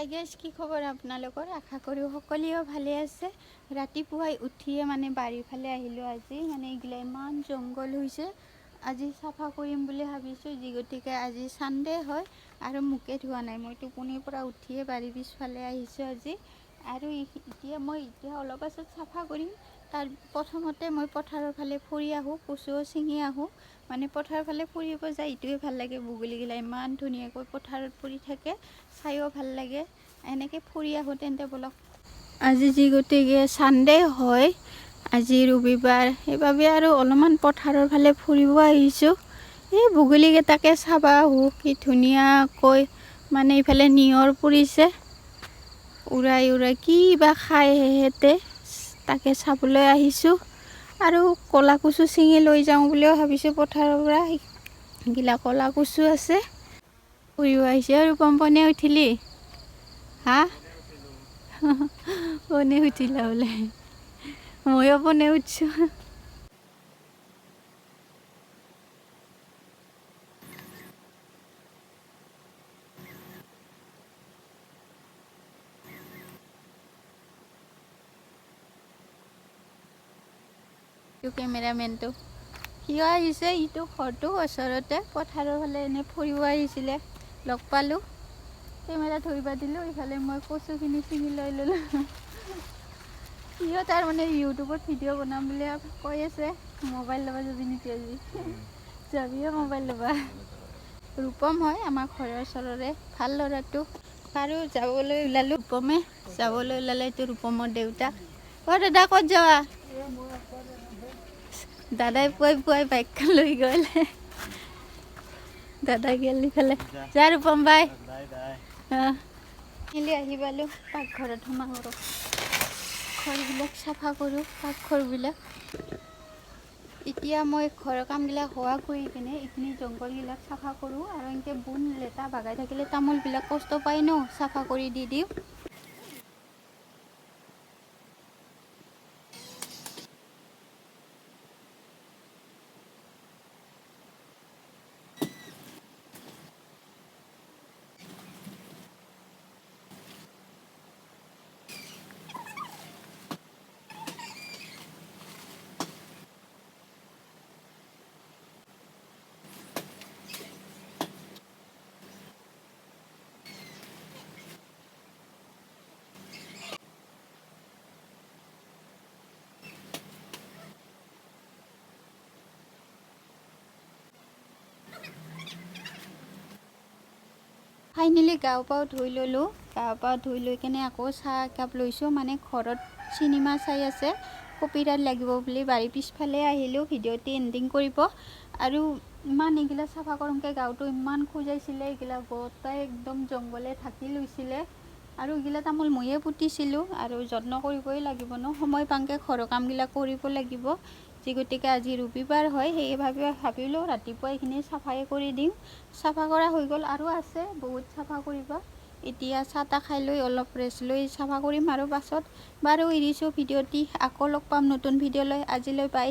Hi guys, কি খবৰ আপোনালোকৰ? আশা কৰোঁ সকলোৱেও ভালে আছে। ৰাতিপুৱাই উঠিয়ে মানে বাৰীৰ ফালে আহিলোঁ। আজি মানে এইগিলা ইমান জংঘল হৈছে, আজি চাফা কৰিম বুলি ভাবিছোঁ। যি গতিকে আজি ছানডে হয় আৰু মুখে ধোৱা নাই। মই টোপনিৰ পৰা উঠিয়ে বাৰীৰ পিছফালে আহিছোঁ আজি। আৰু এতিয়া অলপ পাছত চাফা কৰিম। তাৰ প্ৰথমতে মই পথাৰৰ ফালে ফুৰি আহোঁ, কচুও ছিঙি আহোঁ। মানে পথাৰৰ ফালে ফুৰিব যায়, এইটোৱে ভাল লাগে। বগলীগিলা ইমান ধুনীয়াকৈ পথাৰত ফুৰি থাকে, চাইও ভাল লাগে। এনেকৈ ফুৰি আহোঁ তেন্তে বলক। আজি যি গতিকে ছানডে হয়, আজি ৰবিবাৰ, সেইবাবে আৰু অলপমান পথাৰৰ ফালে ফুৰিব আহিছোঁ। এই বগলীকেইটাকে চাব আহোঁ, কি ধুনীয়াকৈ মানে ইফালে নিয়ৰ পৰিছে, উৰাই উৰাই কি বা খাই সিহঁতে, তাকে চাবলৈ আহিছোঁ। আৰু ক'লা কচু ছিঙি লৈ যাওঁ বুলিও ভাবিছোঁ পথাৰৰ পৰা। সেইগিলা ক'লা কচু আছে। ফুৰিব আহিছে। আৰু পম্পনে উঠিলি? হা? পনে উঠিলা বোলে, ময়ো পনে উঠছোঁ। কেমেৰামেনটো সিও আহিছে, ইটো ঘৰটো ওচৰতে, পথাৰৰ ফালে এনেই ফুৰিব আহিছিলে, লগ পালোঁ, কেমেৰা ধৰিব দিলোঁ। ইফালে মই কচুখিনি ছিঙি লৈ ল'লোঁ। সিও তাৰমানে ইউটিউবত ভিডিঅ' বনাম বুলি কৈ আছে। মোবাইল ল'বা যাবি নেকি আজি? যাবিও মোবাইল ল'বা? ৰূপম হয়, আমাৰ ঘৰৰ ওচৰৰে, ভাল ল'ৰাটো। আৰু যাবলৈ ওলালোঁ, ৰূপমে যাবলৈ ওলালে। এইটো ৰূপমৰ দেউতাক। অ' দাদা, ক'ত যাবা? দাদাই পুৱাই বাইকখন লৈ গ'ল। দাদা গেল ইফালে। যা ৰূপম বাই। আহি পালোঁ, পাকঘৰত সোমাওঁ আৰু ঘৰবিলাক চাফা কৰোঁ, পাকঘৰবিলাক। এতিয়া মই ঘৰৰ কামবিলাক হোৱা কৰি কিনে এইখিনি জংঘলবিলাক চাফা কৰোঁ। আৰু এনেকৈ বোন লেটা বাগাই থাকিলে তামোলবিলাক কষ্ট পায় ন, চাফা কৰি দি দিওঁ। ফাইনেলি গাও পাও ধুই ল'লোঁ। গাও পাও ধুই লৈ কিনে আকৌ চাহ একাপ লৈছোঁ। মানে ঘৰত চিনেমা চাই আছে, কপিৰাইট লাগিব বুলি বাৰীৰ পিছফালে আহিলোঁ। ভিডিঅ'টি এণ্ডিং কৰিব। আৰু ইমান এইগিলা চাফা কৰোঁতে গাঁৱটো ইমান খোজাইছিলে, এইগিলা গোটাই একদম জংঘলে ঢাকি লৈছিলে। আৰু এইগিলা তামোল ময়ে পুতিছিলোঁ, আৰু যত্ন কৰিবই লাগিব ন, সময় পাওঁতে ঘৰৰ কামবিলাক কৰিব লাগিব। যি গতিকে আজি ৰবিবাৰ হয়, সেইবাবে ভাবিলোঁ ৰাতিপুৱা এইখিনি চাফাই কৰি দিম। চাফা কৰা হৈ গ'ল, আৰু আছে বহুত চাফা কৰিব। এতিয়া চাহ তাহ খাই লৈ অলপ ৰেষ্ট লৈ চাফা কৰিম আৰু পাছত। বাৰু এৰিছোঁ ভিডিঅ'টি, আকৌ লগ পাম নতুন ভিডিঅ' লৈ। আজিলৈ বাই।